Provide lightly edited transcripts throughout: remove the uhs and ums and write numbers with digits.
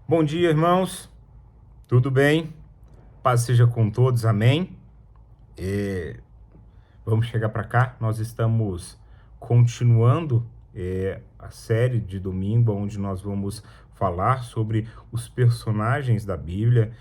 Bom dia, irmãos. Tudo bem? Paz seja com todos. Amém. Vamos chegar para cá. Nós estamos continuando a série de domingo, onde nós vamos falar sobre os personagens da Bíblia,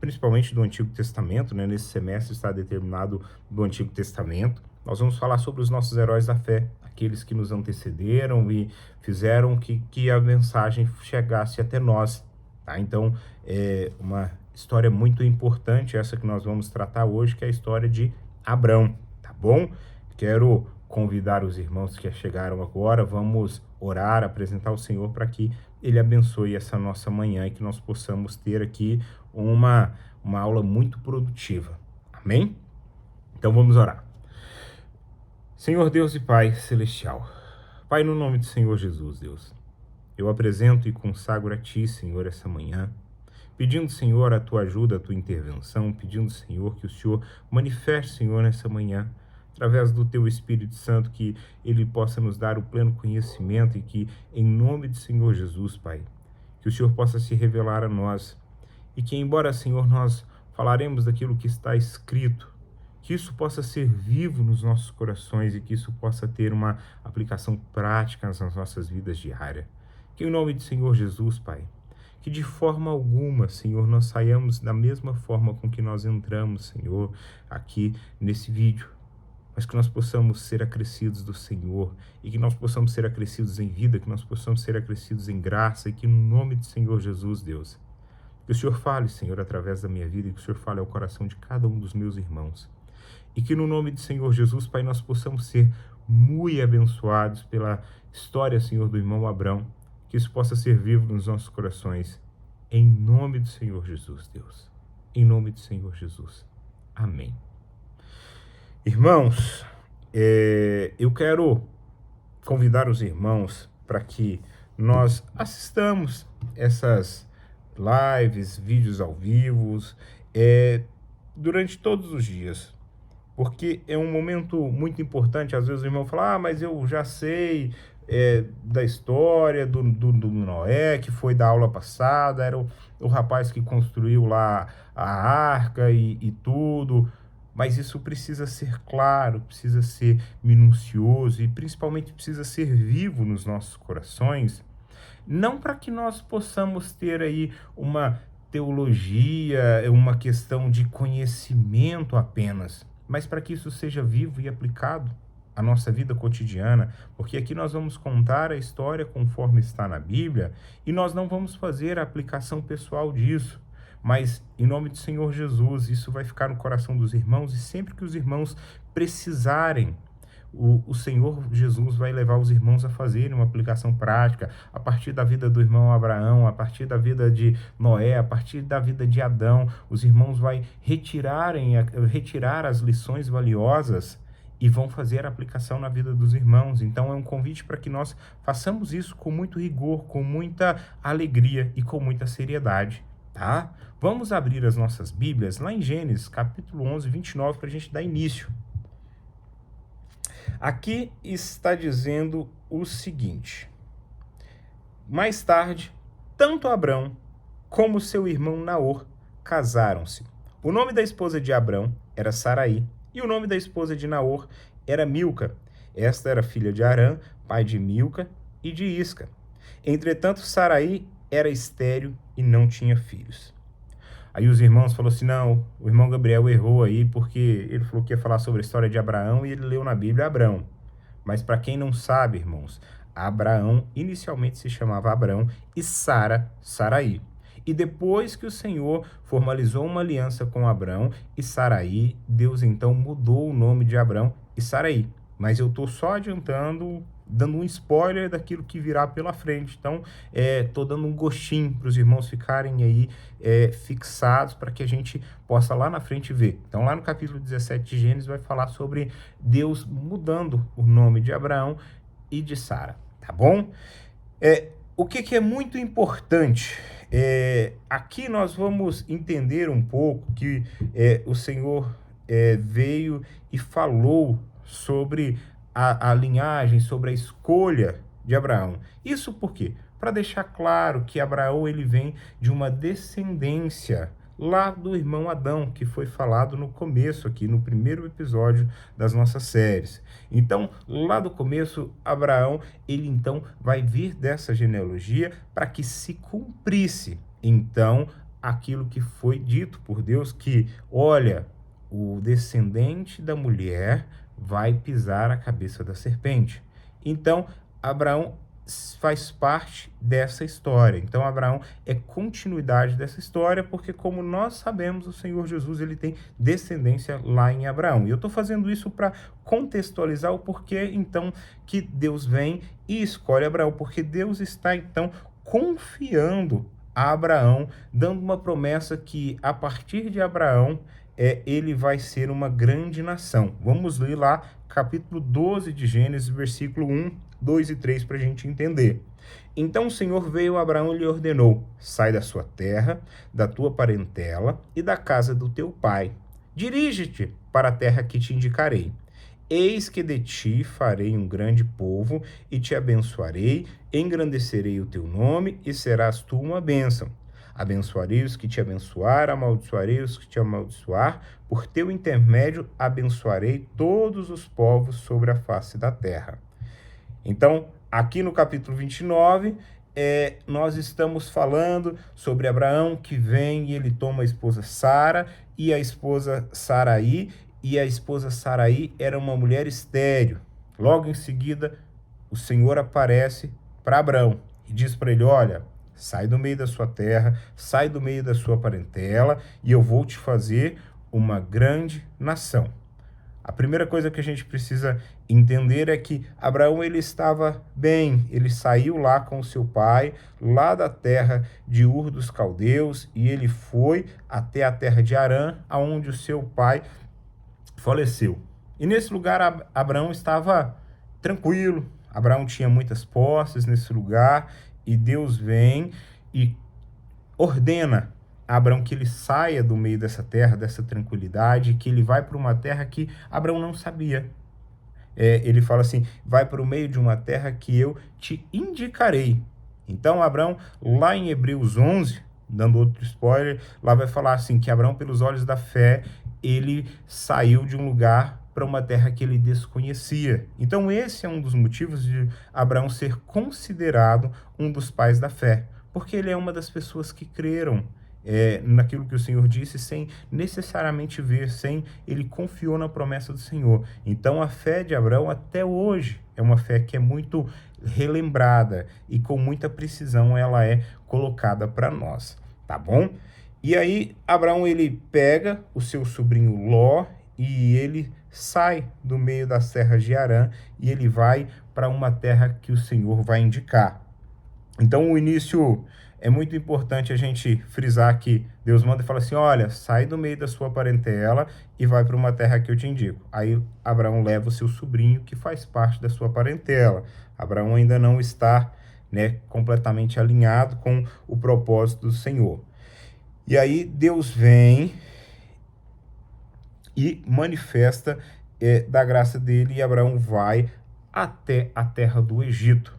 principalmente do Antigo Testamento, né? Nesse semestre está determinado do Antigo Testamento. Nós vamos falar sobre os nossos heróis da fé, aqueles que nos antecederam e fizeram que a mensagem chegasse até nós. Tá? Então, é uma história muito importante essa que nós vamos tratar hoje, que é a história de Abrão, tá bom? Quero convidar os irmãos que chegaram agora, vamos orar, apresentar o Senhor para que Ele abençoe essa nossa manhã e que nós possamos ter aqui uma aula muito produtiva. Amém? Então vamos orar. Senhor Deus e Pai Celestial, Pai, no nome do Senhor Jesus, Deus, eu apresento e consagro a Ti, Senhor, essa manhã, pedindo, Senhor, a Tua ajuda, a Tua intervenção, pedindo, Senhor, que o Senhor manifeste, Senhor, nessa manhã, através do Teu Espírito Santo, que Ele possa nos dar o pleno conhecimento e que, em nome do Senhor Jesus, Pai, que o Senhor possa se revelar a nós e que, embora, Senhor, nós falaremos daquilo que está escrito, que isso possa ser vivo nos nossos corações e que isso possa ter uma aplicação prática nas nossas vidas diárias. Que em nome do Senhor Jesus, Pai, que de forma alguma, Senhor, nós saiamos da mesma forma com que nós entramos, Senhor, aqui nesse vídeo, mas que nós possamos ser acrescidos do Senhor e que nós possamos ser acrescidos em vida, que nós possamos ser acrescidos em graça e que no nome do Senhor Jesus, Deus, que o Senhor fale, Senhor, através da minha vida e que o Senhor fale ao coração de cada um dos meus irmãos. E que no nome do Senhor Jesus, Pai, nós possamos ser muito abençoados pela história, Senhor, do irmão Abrão, que isso possa ser vivo nos nossos corações. Em nome do Senhor Jesus, Deus. Em nome do Senhor Jesus. Amém. Irmãos, eu quero convidar os irmãos para que nós assistamos essas lives, vídeos ao vivo, durante todos os dias. Porque é um momento muito importante. Às vezes o irmão fala, mas eu já sei da história do Noé, que foi da aula passada, era o rapaz que construiu lá a arca e tudo. Mas isso precisa ser claro, precisa ser minucioso e principalmente precisa ser vivo nos nossos corações. Não para que nós possamos ter aí uma teologia, uma questão de conhecimento apenas, mas para que isso seja vivo e aplicado à nossa vida cotidiana, porque aqui nós vamos contar a história conforme está na Bíblia e nós não vamos fazer a aplicação pessoal disso, mas em nome do Senhor Jesus, isso vai ficar no coração dos irmãos e sempre que os irmãos precisarem, o Senhor Jesus vai levar os irmãos a fazerem uma aplicação prática a partir da vida do irmão Abraão, a partir da vida de Noé, a partir da vida de Adão. Os irmãos vão retirar as lições valiosas e vão fazer a aplicação na vida dos irmãos. Então é um convite para que nós façamos isso com muito rigor, com muita alegria e com muita seriedade, tá? Vamos abrir as nossas Bíblias lá em Gênesis, capítulo 11, 29, para a gente dar início. Aqui está dizendo o seguinte: mais tarde, tanto Abrão como seu irmão Naor casaram-se. O nome da esposa de Abrão era Saraí, e o nome da esposa de Naor era Milca. Esta era filha de Arã, pai de Milca e de Isca. Entretanto, Saraí era estéril e não tinha filhos. Aí os irmãos falaram assim, não, o irmão Gabriel errou aí, porque ele falou que ia falar sobre a história de Abraão e ele leu na Bíblia Abrão. Mas para quem não sabe, irmãos, Abraão inicialmente se chamava Abrão e Sara, Saraí. E depois que o Senhor formalizou uma aliança com Abrão e Saraí, Deus então mudou o nome de Abrão e Saraí. Mas eu estou só adiantando, dando um spoiler daquilo que virá pela frente. Então, estou dando um gostinho para os irmãos ficarem aí fixados para que a gente possa lá na frente ver. Então, lá no capítulo 17 de Gênesis vai falar sobre Deus mudando o nome de Abraão e de Sara, tá bom? O que é muito importante, aqui nós vamos entender um pouco que o Senhor veio e falou sobre a linhagem, sobre a escolha de Abraão. Isso por quê? para deixar claro que Abraão ele vem de uma descendência lá do irmão Adão, que foi falado no começo aqui, no primeiro episódio das nossas séries. Então, lá do começo, Abraão, ele então vai vir dessa genealogia para que se cumprisse, então, aquilo que foi dito por Deus, que, olha, o descendente da mulher vai pisar a cabeça da serpente. Então, Abraão faz parte dessa história. Então, Abraão é continuidade dessa história, porque como nós sabemos, o Senhor Jesus ele tem descendência lá em Abraão. E eu estou fazendo isso para contextualizar o porquê, então, que Deus vem e escolhe Abraão, porque Deus está, então, confiando a Abraão, dando uma promessa que, a partir de Abraão, ele vai ser uma grande nação. Vamos ler lá, capítulo 12 de Gênesis, versículo 1, 2 e 3, para a gente entender. Então o Senhor veio a Abraão e lhe ordenou: sai da sua terra, da tua parentela e da casa do teu pai. Dirige-te para a terra que te indicarei. Eis que de ti farei um grande povo e te abençoarei, engrandecerei o teu nome e serás tu uma bênção. Abençoarei os que te abençoar, amaldiçoarei os que te amaldiçoar, por teu intermédio abençoarei todos os povos sobre a face da terra. Então, aqui no capítulo 29, nós estamos falando sobre Abraão que vem e ele toma a esposa Sara e a esposa Saraí, e a esposa Saraí era uma mulher estéril. Logo em seguida, o Senhor aparece para Abraão e diz para ele: olha, sai do meio da sua terra, sai do meio da sua parentela, e eu vou te fazer uma grande nação. A primeira coisa que a gente precisa entender é que Abraão ele estava bem, ele saiu lá com o seu pai, lá da terra de Ur dos Caldeus, e ele foi até a terra de Harã, aonde o seu pai faleceu. E nesse lugar Abraão estava tranquilo, Abraão tinha muitas posses nesse lugar, e Deus vem e ordena a Abraão que ele saia do meio dessa terra, dessa tranquilidade, que ele vai para uma terra que Abraão não sabia. Ele fala assim: vai para o meio de uma terra que eu te indicarei. Então, Abraão, lá em Hebreus 11, dando outro spoiler, lá vai falar assim, que Abraão, pelos olhos da fé, ele saiu de um lugar para uma terra que ele desconhecia. Então, esse é um dos motivos de Abraão ser considerado um dos pais da fé, porque ele é uma das pessoas que creram naquilo que o Senhor disse, sem necessariamente ver, ele confiou na promessa do Senhor. Então, a fé de Abraão, até hoje, é uma fé que é muito relembrada e com muita precisão ela é colocada para nós, tá bom? E aí, Abraão, ele pega o seu sobrinho Ló e ele sai do meio das terras de Harã e ele vai para uma terra que o Senhor vai indicar. Então, o início é muito importante a gente frisar que Deus manda e fala assim: olha, sai do meio da sua parentela e vai para uma terra que eu te indico. Aí Abraão leva o seu sobrinho, que faz parte da sua parentela. Abraão ainda não está, completamente alinhado com o propósito do Senhor. E aí Deus vem e manifesta da graça dele, e Abraão vai até a terra do Egito.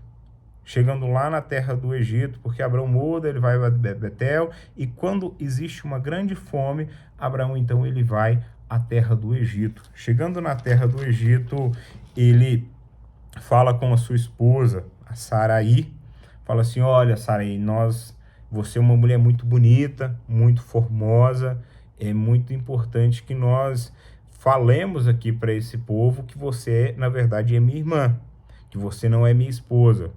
Chegando lá na terra do Egito, porque Abraão muda, ele vai a Betel, e quando existe uma grande fome, Abraão então ele vai à terra do Egito. Chegando na terra do Egito, ele fala com a sua esposa, a Saraí, fala assim: olha, Saraí, você é uma mulher muito bonita, muito formosa, é muito importante que nós falemos aqui para esse povo que você, na verdade, é minha irmã, que você não é minha esposa.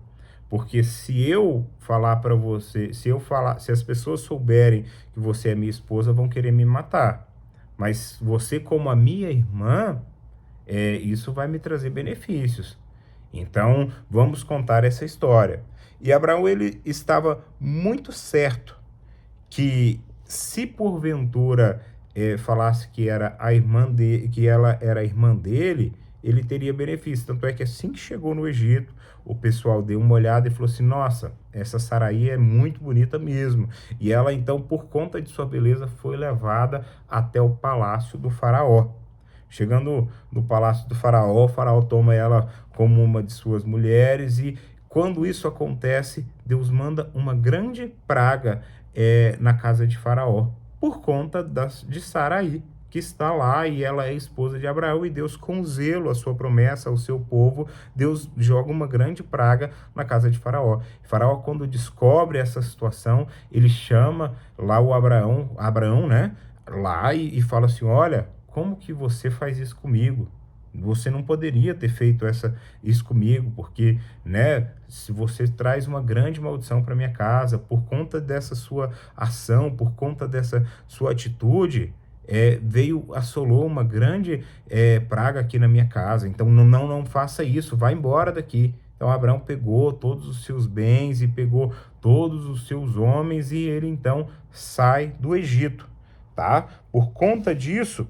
Porque se eu falar para você, se as pessoas souberem que você é minha esposa, vão querer me matar. Mas você, como a minha irmã, isso vai me trazer benefícios. Então, vamos contar essa história. E Abraão, ele estava muito certo que, se porventura falasse que era a irmã dele, que ela era a irmã dele, ele teria benefício. Tanto é que assim que chegou no Egito, o pessoal deu uma olhada e falou assim: nossa, essa Saraí é muito bonita mesmo. E ela então, por conta de sua beleza, foi levada até o palácio do faraó. Chegando no palácio do faraó, o faraó toma ela como uma de suas mulheres, e quando isso acontece, Deus manda uma grande praga na casa de Faraó, por conta de Saraí, que está lá e ela é esposa de Abraão, e Deus, com zelo a sua promessa ao seu povo, Deus joga uma grande praga na casa de Faraó. Faraó, quando descobre essa situação, ele chama lá o Abraão, né, lá e fala assim, olha, como que você faz isso comigo? Você não poderia ter feito isso comigo, porque, né, se você traz uma grande maldição para minha casa, por conta dessa sua ação, por conta dessa sua atitude, assolou uma grande praga aqui na minha casa. Então, não faça isso, vá embora daqui. Então, Abraão pegou todos os seus bens e pegou todos os seus homens e ele, então, sai do Egito, tá? Por conta disso,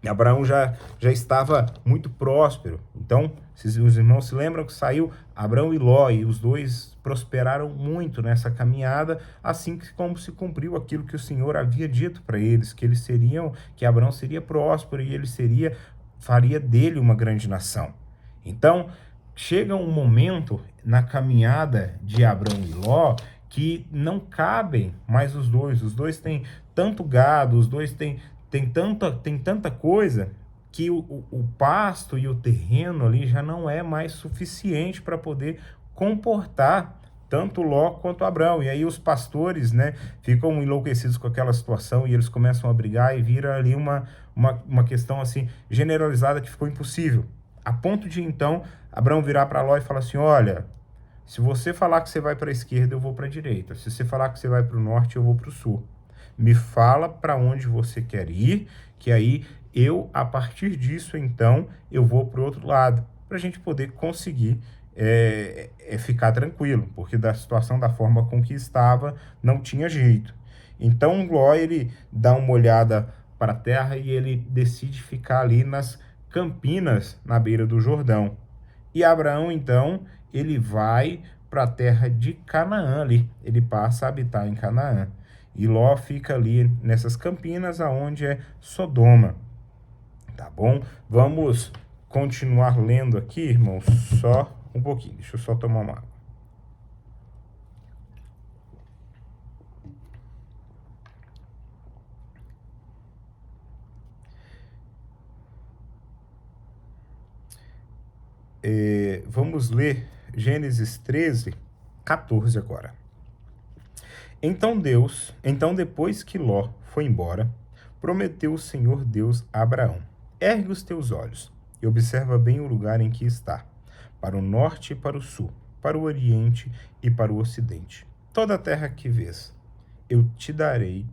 Abraão já estava muito próspero. Então, os irmãos se lembram que saiu Abraão e Ló, e os dois prosperaram muito nessa caminhada, assim como se cumpriu aquilo que o Senhor havia dito para eles, que Abraão seria próspero e ele faria dele uma grande nação. Então, chega um momento na caminhada de Abraão e Ló que não cabem mais os dois têm tanto gado, os dois têm tanta coisa que o pasto e o terreno ali já não é mais suficiente para poder comportar tanto Ló quanto Abraão. E aí os pastores, né, ficam enlouquecidos com aquela situação e eles começam a brigar e vira ali uma questão assim generalizada que ficou impossível. A ponto de então Abraão virar para Ló e falar assim, olha, se você falar que você vai para a esquerda, eu vou para a direita. Se você falar que você vai para o norte, eu vou para o sul. Me fala para onde você quer ir, que aí a partir disso, então, eu vou para o outro lado, para a gente poder conseguir ficar tranquilo, porque da situação, da forma com que estava, não tinha jeito. Então, Ló, ele dá uma olhada para a terra e ele decide ficar ali nas campinas, na beira do Jordão. E Abraão, então, ele vai para a terra de Canaã ali, ele passa a habitar em Canaã. E Ló fica ali nessas campinas aonde é Sodoma. Tá bom? Vamos continuar lendo aqui, irmãos, só um pouquinho. Deixa eu só tomar uma água. Vamos ler Gênesis 13, 14 agora. Então depois que Ló foi embora, prometeu o Senhor Deus a Abraão, ergue os teus olhos e observa bem o lugar em que está, para o norte e para o sul, para o oriente e para o ocidente. Toda a terra que vês, eu te darei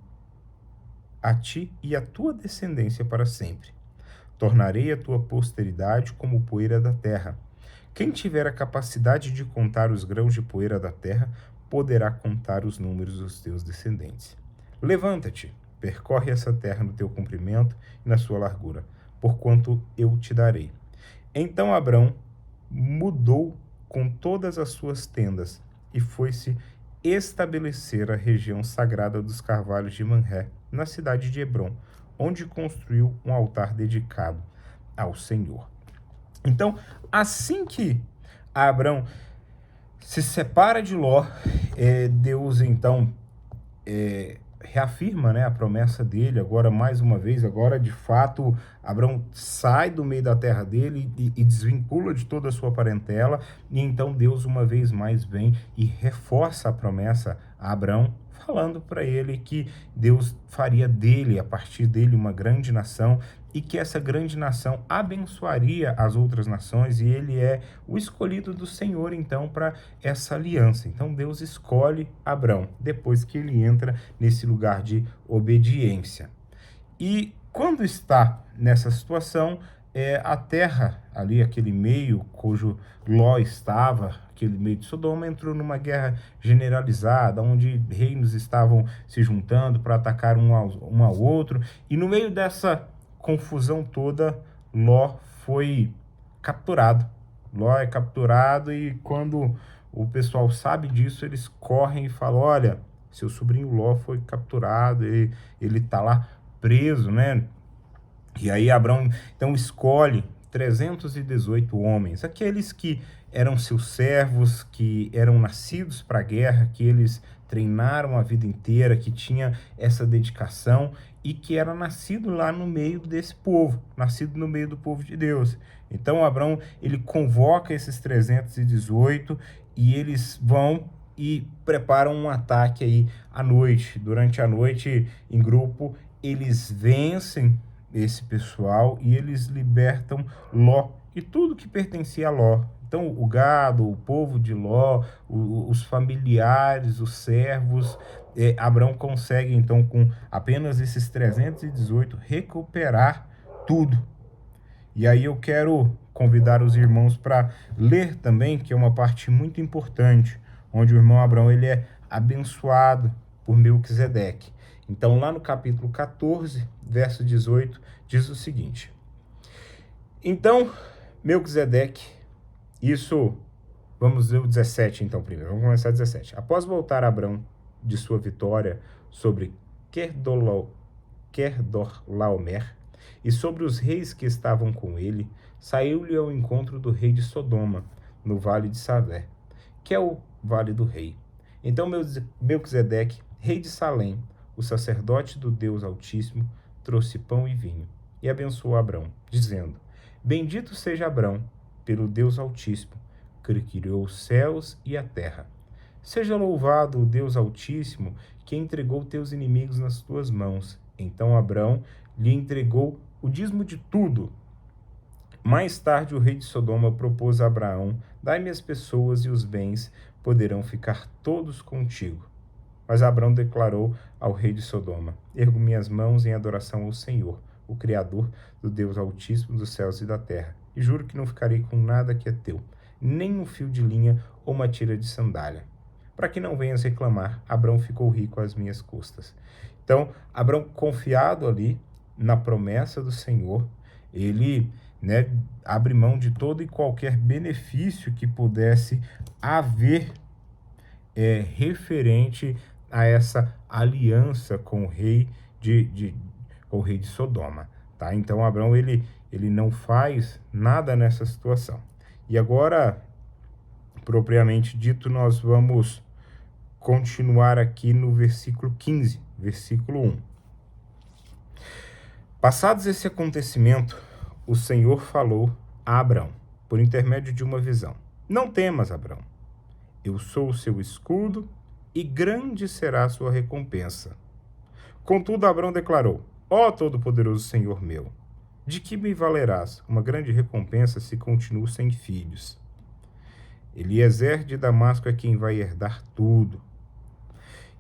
a ti e a tua descendência para sempre. Tornarei a tua posteridade como poeira da terra. Quem tiver a capacidade de contar os grãos de poeira da terra, poderá contar os números dos teus descendentes. Levanta-te, percorre essa terra no teu comprimento e na sua largura, porquanto eu te darei. Então Abrão mudou com todas as suas tendas e foi-se estabelecer a região sagrada dos carvalhos de Manré, na cidade de Hebrom, onde construiu um altar dedicado ao Senhor. Então, assim que Abrão se separa de Ló, Deus então reafirma, né, a promessa dele, agora mais uma vez, agora de fato Abrão sai do meio da terra dele e desvincula de toda a sua parentela, e então Deus uma vez mais vem e reforça a promessa a Abrão, falando para ele que Deus faria dele, a partir dele, uma grande nação, e que essa grande nação abençoaria as outras nações, e ele é o escolhido do Senhor, então, para essa aliança. Então, Deus escolhe Abrão, depois que ele entra nesse lugar de obediência. E quando está nessa situação, a terra, ali, aquele meio cujo Ló estava, aquele meio de Sodoma, entrou numa guerra generalizada, onde reinos estavam se juntando para atacar um ao outro, e no meio dessa confusão toda, Ló foi capturado. Ló é capturado e quando o pessoal sabe disso, eles correm e falam, olha, seu sobrinho Ló foi capturado, ele está lá preso, né? E aí Abrão então escolhe 318 homens, aqueles que eram seus servos, que eram nascidos para a guerra, que eles treinaram a vida inteira, que tinha essa dedicação e que era nascido lá no meio desse povo, nascido no meio do povo de Deus. Então Abraão, ele convoca esses 318 e eles vão e preparam um ataque aí à noite. Durante a noite, em grupo, eles vencem esse pessoal e eles libertam Ló e tudo que pertencia a Ló. Então, o gado, o povo de Ló, os familiares, os servos, Abraão consegue, então, com apenas esses 318, recuperar tudo. E aí eu quero convidar os irmãos para ler também, que é uma parte muito importante, onde o irmão Abraão ele é abençoado por Melquisedeque. Então, lá no capítulo 14, verso 18, diz o seguinte: Então, Melquisedeque, vamos ver o 17 então primeiro, vamos começar 17. Após voltar Abraão de sua vitória sobre Querdorlaomer e sobre os reis que estavam com ele, saiu-lhe ao encontro do rei de Sodoma, no vale de Savé, que é o vale do rei. Então Melquisedeque, rei de Salém, o sacerdote do Deus Altíssimo, trouxe pão e vinho, e abençoou Abrão, dizendo: Bendito seja Abrão, pelo Deus Altíssimo, que criou os céus e a terra. Seja louvado o Deus Altíssimo, que entregou teus inimigos nas tuas mãos. Então Abrão lhe entregou o dízimo de tudo. Mais tarde o rei de Sodoma propôs a Abraão: Dai-me as pessoas e os bens, poderão ficar todos contigo. Mas Abrão declarou ao rei de Sodoma: Ergo minhas mãos em adoração ao Senhor, o Criador do Deus Altíssimo dos céus e da terra, e juro que não ficarei com nada que é teu, nem um fio de linha ou uma tira de sandália. Para que não venhas reclamar, Abrão ficou rico às minhas custas. Então, Abrão, confiado ali na promessa do Senhor, ele abre mão de todo e qualquer benefício que pudesse haver referente a essa aliança com o rei com o rei de Sodoma, tá? Então Abrão ele não faz nada nessa situação. E agora, propriamente dito, nós vamos continuar aqui no versículo 15, versículo 1. Passados esse acontecimento, o Senhor falou a Abrão, por intermédio de uma visão: Não temas, Abrão, eu sou o seu escudo e grande será a sua recompensa. Contudo, Abrão declarou: Ó Todo-Poderoso Senhor meu, de que me valerás uma grande recompensa se continuo sem filhos? Eliezer de Damasco é quem vai herdar tudo.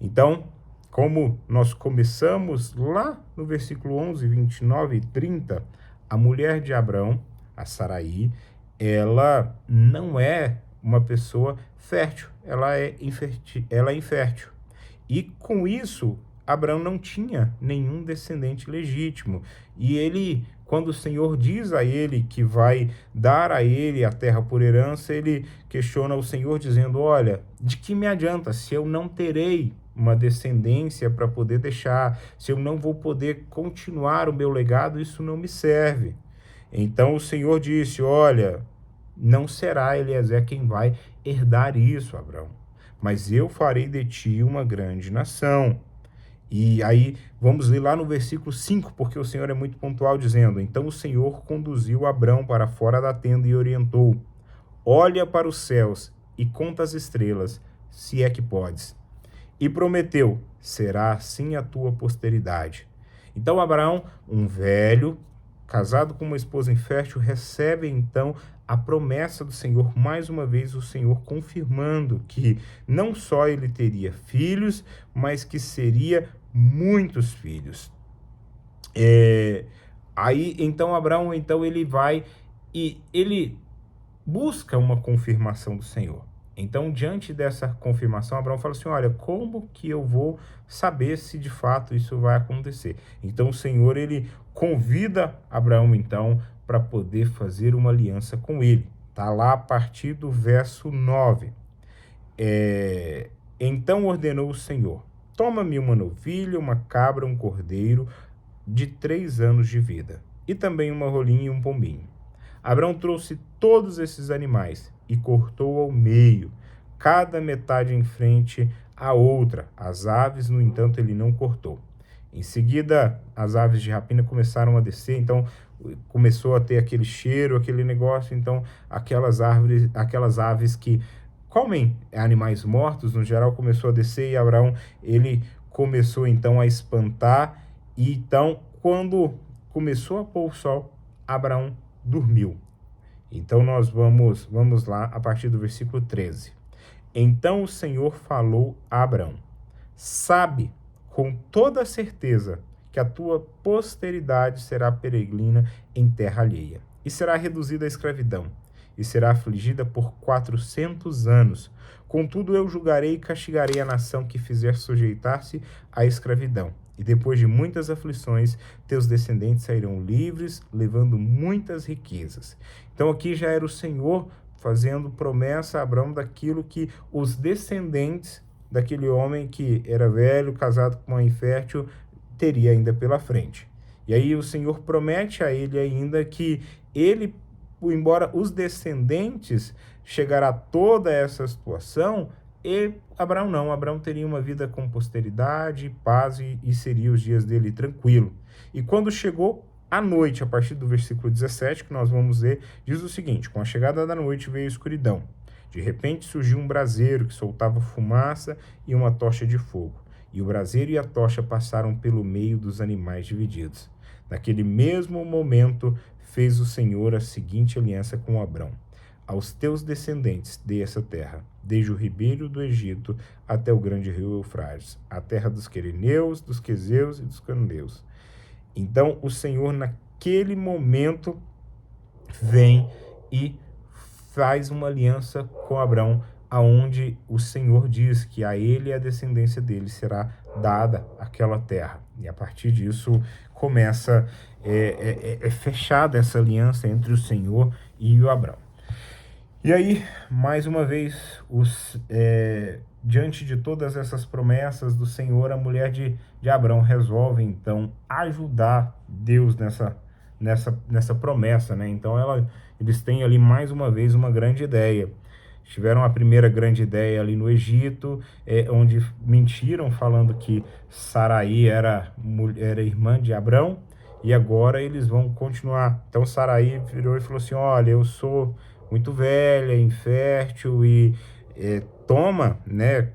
Então, como nós começamos lá no versículo 11, 29 e 30, a mulher de Abrão, a Saraí, ela não é uma pessoa fértil, ela é infértil. E com isso, Abrão não tinha nenhum descendente legítimo. E ele, quando o Senhor diz a ele que vai dar a ele a terra por herança, ele questiona o Senhor dizendo: Olha, de que me adianta se eu não terei uma descendência para poder deixar, se eu não vou poder continuar o meu legado, isso não me serve. Então o Senhor disse: Olha, não será Eliezer quem vai herdar isso, Abrão, mas eu farei de ti uma grande nação. E aí vamos ler lá no versículo 5, porque o Senhor é muito pontual, dizendo: Então o Senhor conduziu Abrão para fora da tenda e orientou: Olha para os céus e conta as estrelas, se é que podes. E prometeu: Será assim a tua posteridade. Então Abraão, um velho, casado com uma esposa infértil, recebe então a promessa do Senhor, mais uma vez o Senhor confirmando que não só ele teria filhos, mas que seria muitos filhos. Aí então Abraão, então ele vai e ele busca uma confirmação do Senhor. Então, diante dessa confirmação, Abraão fala assim: olha, como que eu vou saber se de fato isso vai acontecer? Então, o Senhor, ele convida Abraão, então, para poder fazer uma aliança com ele. Está lá a partir do verso 9. Então ordenou o Senhor: Toma-me uma novilha, uma cabra, um cordeiro de 3 anos de vida, e também uma rolinha e um pombinho. Abraão trouxe todos esses animais e cortou ao meio, cada metade em frente à outra. As aves, no entanto, ele não cortou. Em seguida, as aves de rapina começaram a descer, então começou a ter aquele cheiro, aquele negócio, então aquelas aves que comem animais mortos, no geral, começou a descer e Abraão, ele começou então a espantar, e então, quando começou a pôr o sol, Abraão dormiu. Então nós vamos lá a partir do versículo 13. Então o Senhor falou a Abraão: sabe com toda certeza que a tua posteridade será peregrina em terra alheia, e será reduzida à escravidão, e será afligida por 400 anos. Contudo, eu julgarei e castigarei a nação que fizer sujeitar-se à escravidão. E depois de muitas aflições, teus descendentes sairão livres, levando muitas riquezas. Então aqui já era o Senhor fazendo promessa a Abraão daquilo que os descendentes daquele homem que era velho, casado com uma infértil, teria ainda pela frente. E aí o Senhor promete a ele ainda que ele, embora os descendentes chegará a toda essa situação, e Abraão não. Abraão teria uma vida com posteridade, paz, e seria os dias dele tranquilo. E quando chegou a noite, a partir do versículo 17, que nós vamos ler, diz o seguinte: com a chegada da noite veio a escuridão. De repente surgiu um braseiro que soltava fumaça e uma tocha de fogo. E o braseiro e a tocha passaram pelo meio dos animais divididos. Naquele mesmo momento fez o Senhor a seguinte aliança com Abrão: aos teus descendentes dei essa terra, desde o ribeiro do Egito até o grande rio Eufrates, a terra dos quereneus, dos quezeus e dos cananeus. Então o Senhor naquele momento vem e faz uma aliança com Abrão, aonde o Senhor diz que a ele e a descendência dele será dada aquela terra. E a partir disso começa fechada essa aliança entre o Senhor e o Abrão. E aí, mais uma vez, diante de todas essas promessas do Senhor, a mulher de Abrão resolve, então, ajudar Deus nessa promessa, né? Então, eles têm ali, mais uma vez, uma grande ideia. Tiveram a primeira grande ideia ali no Egito, onde mentiram, falando que Saraí era irmã de Abrão, e agora eles vão continuar. Então, Saraí virou e falou assim: olha, eu sou muito velha, infértil, e toma, né,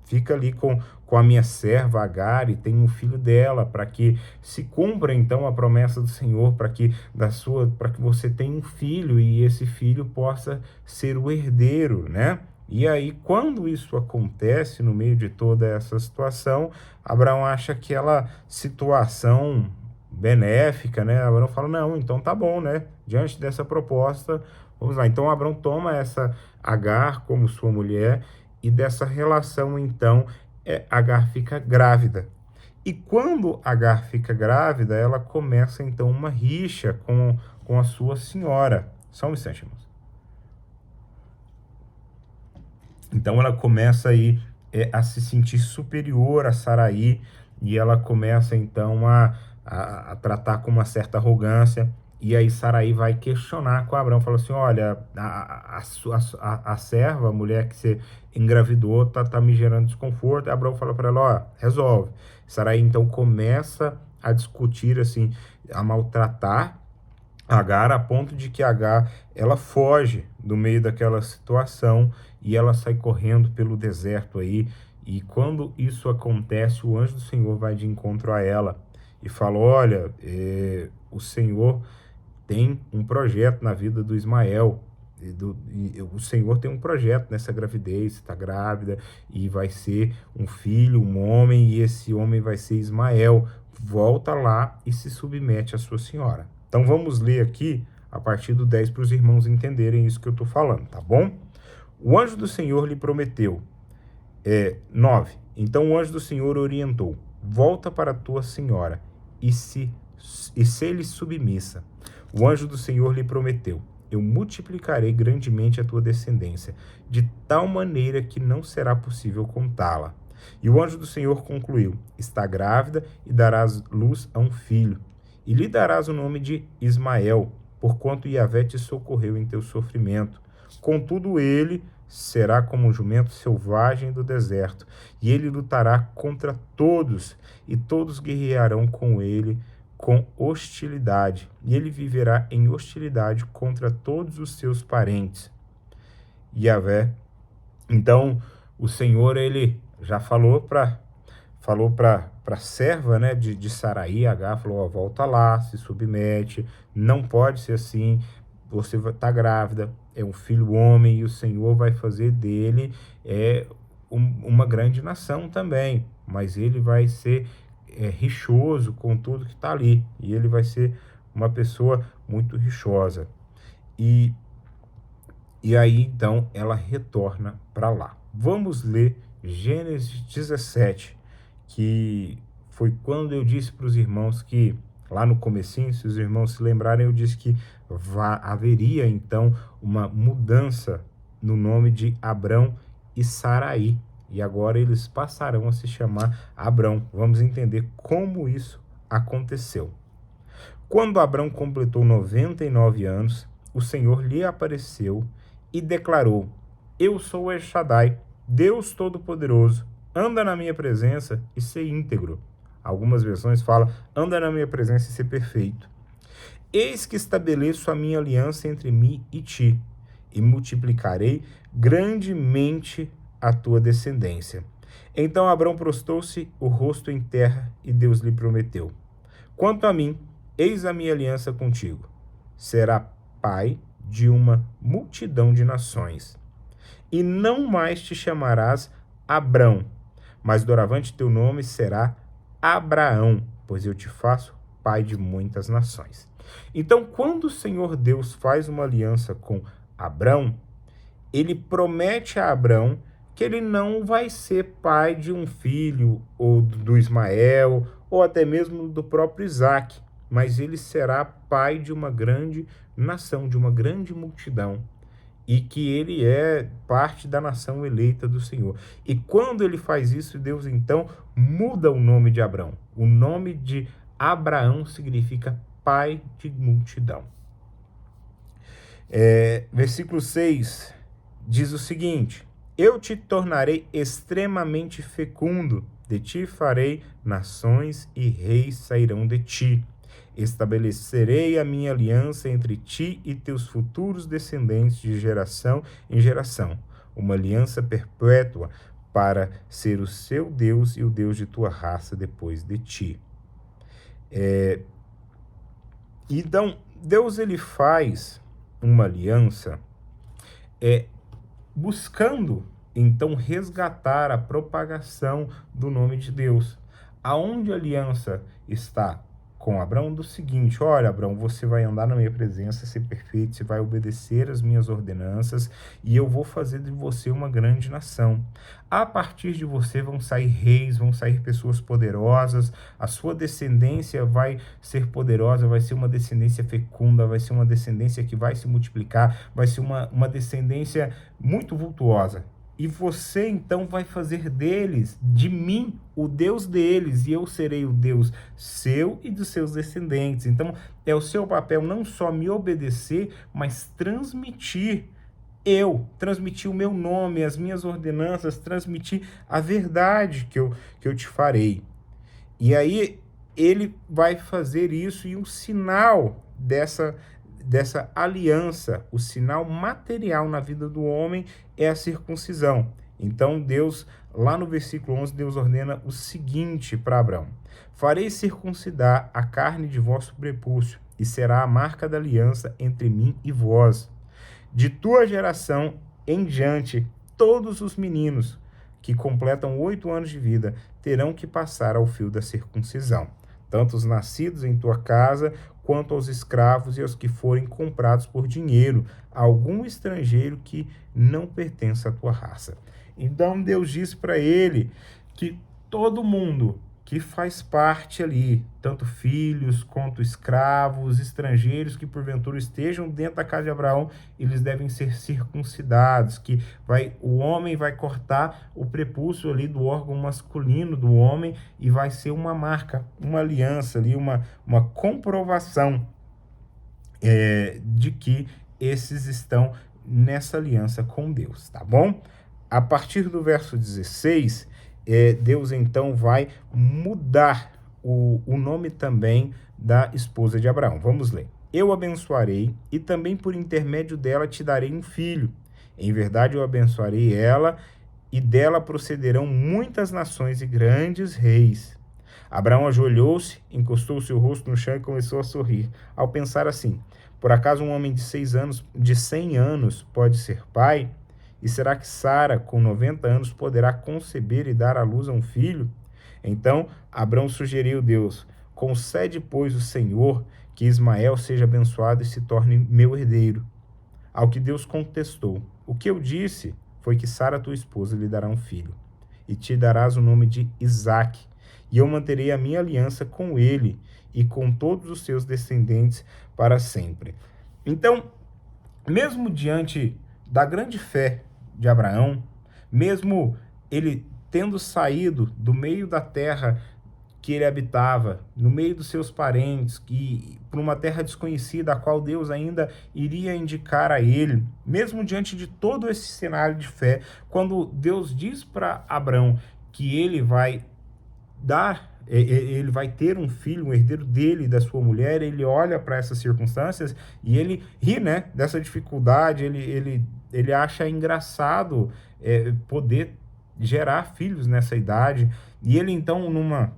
fica ali com a minha serva Agar e tem um filho dela, para que se cumpra então a promessa do Senhor, para que você tenha um filho e esse filho possa ser o herdeiro, né? E aí, quando isso acontece no meio de toda essa situação, Abraão acha aquela situação benéfica, né? Abraão fala: não, então tá bom, né? Diante dessa proposta, vamos lá. Então Abraão toma essa Agar como sua mulher, e dessa relação, então, Agar fica grávida. E quando Agar fica grávida, ela começa, então, uma rixa com a sua senhora. Só um instante, irmãos. Então, ela começa aí a se sentir superior a Saraí, e ela começa, então, a tratar com uma certa arrogância. E aí Saraí vai questionar com Abrão, fala assim: olha, a serva, a mulher que você engravidou, tá me gerando desconforto. E Abrão fala para ela: ó, resolve. Saraí então começa a discutir, assim, a maltratar Agar, a ponto de que Agar, ela foge do meio daquela situação e ela sai correndo pelo deserto aí. E quando isso acontece, o anjo do Senhor vai de encontro a ela e fala: olha, o Senhor tem um projeto na vida do Ismael, o Senhor tem um projeto nessa gravidez, está grávida, e vai ser um filho, um homem, e esse homem vai ser Ismael. Volta lá e se submete à sua senhora. Então vamos ler aqui a partir do 10 para os irmãos entenderem isso que eu estou falando, tá bom? O anjo do Senhor lhe prometeu. 9. Então o anjo do Senhor orientou: volta para a tua senhora e se-lhe submissa. O anjo do Senhor lhe prometeu: eu multiplicarei grandemente a tua descendência, de tal maneira que não será possível contá-la. E o anjo do Senhor concluiu: está grávida e darás luz a um filho, e lhe darás o nome de Ismael, porquanto Yahvé te socorreu em teu sofrimento. Contudo, ele será como um jumento selvagem do deserto, e ele lutará contra todos, e todos guerrearão com ele com hostilidade, e ele viverá em hostilidade contra todos os seus parentes. Yahvé. Então, o Senhor, ele já falou para a serva, né, de Saraí, H, falou, ó, volta lá, se submete, não pode ser assim, você está grávida, é um filho homem, e o Senhor vai fazer dele uma grande nação também, mas ele vai ser rixoso com tudo que está ali, e ele vai ser uma pessoa muito rixosa. E aí, então, ela retorna para lá. Vamos ler Gênesis 17, que foi quando eu disse para os irmãos que, lá no comecinho, se os irmãos se lembrarem, eu disse que haveria, então, uma mudança no nome de Abrão e Saraí. E agora eles passarão a se chamar Abrão. Vamos entender como isso aconteceu. Quando Abrão completou 99 anos, o Senhor lhe apareceu e declarou: eu sou El Shaddai, Deus Todo-Poderoso, anda na minha presença e ser íntegro. Algumas versões falam, anda na minha presença e ser perfeito. Eis que estabeleço a minha aliança entre mim e ti, e multiplicarei grandemente a tua descendência. Então Abrão prostrou-se o rosto em terra, e Deus lhe prometeu: quanto a mim, eis a minha aliança contigo. Será pai de uma multidão de nações. E não mais te chamarás Abrão, mas doravante teu nome será Abraão, pois eu te faço pai de muitas nações. Então, quando o Senhor Deus faz uma aliança com Abrão, ele promete a Abrão que ele não vai ser pai de um filho, ou do Ismael, ou até mesmo do próprio Isaac, mas ele será pai de uma grande nação, de uma grande multidão, e que ele é parte da nação eleita do Senhor. E quando ele faz isso, Deus então muda o nome de Abrão. O nome de Abraão significa pai de multidão. Versículo 6 diz o seguinte: eu te tornarei extremamente fecundo, de ti farei nações e reis sairão de ti. Estabelecerei a minha aliança entre ti e teus futuros descendentes de geração em geração, uma aliança perpétua para ser o seu Deus e o Deus de tua raça depois de ti. Então, Deus ele faz uma aliança buscando, então, resgatar a propagação do nome de Deus. Aonde a aliança está com Abrão? Do seguinte: olha, Abrão, você vai andar na minha presença, ser perfeito, você vai obedecer as minhas ordenanças, e eu vou fazer de você uma grande nação. A partir de você vão sair reis, vão sair pessoas poderosas, a sua descendência vai ser poderosa, vai ser uma descendência fecunda, vai ser uma descendência que vai se multiplicar, vai ser uma descendência muito vultuosa. E você, então, vai fazer deles, de mim, o Deus deles, e eu serei o Deus seu e dos seus descendentes. Então, é o seu papel não só me obedecer, mas transmitir o meu nome, as minhas ordenanças, transmitir a verdade que eu te farei. E aí, ele vai fazer isso, e um sinal dessa aliança, o sinal material na vida do homem é a circuncisão. Então Deus, lá no versículo 11, Deus ordena o seguinte para Abrão: farei circuncidar a carne de vosso prepúcio, e será a marca da aliança entre mim e vós. De tua geração em diante, todos os meninos que completam 8 anos de vida terão que passar ao fio da circuncisão, tanto os nascidos em tua casa, quanto aos escravos e aos que forem comprados por dinheiro, algum estrangeiro que não pertence à tua raça. Então Deus diz para ele que todo mundo que faz parte ali, tanto filhos quanto escravos, estrangeiros que porventura estejam dentro da casa de Abraão, eles devem ser circuncidados, que o homem vai cortar o prepúcio ali do órgão masculino do homem, e vai ser uma marca, uma aliança ali, uma comprovação de que esses estão nessa aliança com Deus, tá bom? A partir do verso 16, Deus então vai mudar o nome também da esposa de Abraão. Vamos ler. Eu abençoarei e também por intermédio dela te darei um filho. Em verdade eu abençoarei ela e dela procederão muitas nações e grandes reis. Abraão ajoelhou-se, encostou seu rosto no chão e começou a sorrir. Ao pensar assim, por acaso um homem de 100 anos pode ser pai? E será que Sara, com 90 anos, poderá conceber e dar à luz a um filho? Então Abraão sugeriu a Deus, concede, pois, o Senhor que Ismael seja abençoado e se torne meu herdeiro. Ao que Deus contestou, o que eu disse foi que Sara, tua esposa, lhe dará um filho, e te darás o nome de Isaque, e eu manterei a minha aliança com ele e com todos os seus descendentes para sempre. Então, mesmo diante da grande fé de Abraão, mesmo ele tendo saído do meio da terra que ele habitava, no meio dos seus parentes, para uma terra desconhecida, a qual Deus ainda iria indicar a ele, mesmo diante de todo esse cenário de fé, quando Deus diz para Abraão que ele vai ter um filho, um herdeiro dele, da sua mulher, ele olha para essas circunstâncias e ele ri, né, dessa dificuldade, ele acha engraçado poder gerar filhos nessa idade, e ele então, numa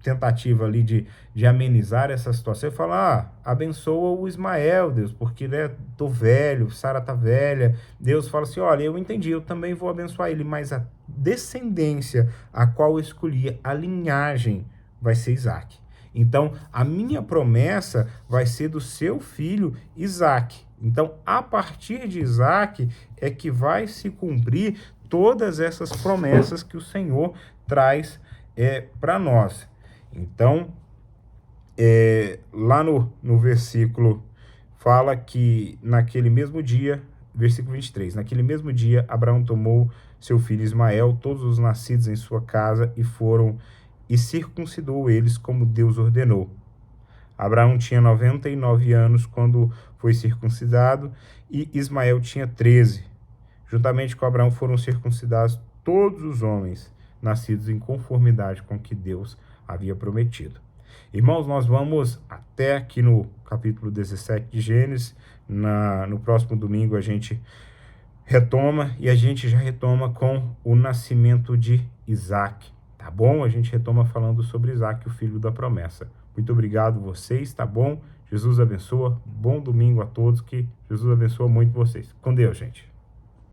tentativa ali de amenizar essa situação, ele fala, abençoa o Ismael, Deus, porque, né, tô velho, Sara tá velha. Deus fala assim, olha, eu entendi, eu também vou abençoar ele, mas a descendência a qual eu escolhi, a linhagem, vai ser Isaque. Então, a minha promessa vai ser do seu filho Isaque. Então, a partir de Isaque é que vai se cumprir todas essas promessas que o Senhor traz para nós. Então, lá no versículo, fala que naquele mesmo dia, versículo 23, naquele mesmo dia, Abraão tomou seu filho Ismael, todos os nascidos em sua casa, e circuncidou eles como Deus ordenou. Abraão tinha 99 anos quando foi circuncidado, e Ismael tinha 13. Juntamente com Abraão foram circuncidados todos os homens nascidos em conformidade com o que Deus havia prometido. Irmãos, nós vamos até aqui no capítulo 17 de Gênesis. No próximo domingo a gente retoma, e a gente já retoma com o nascimento de Isaque, tá bom? A gente retoma falando sobre Isaque, o filho da promessa. Muito obrigado vocês, tá bom? Jesus abençoa. Bom domingo a todos, que Jesus abençoa muito vocês. Com Deus, gente.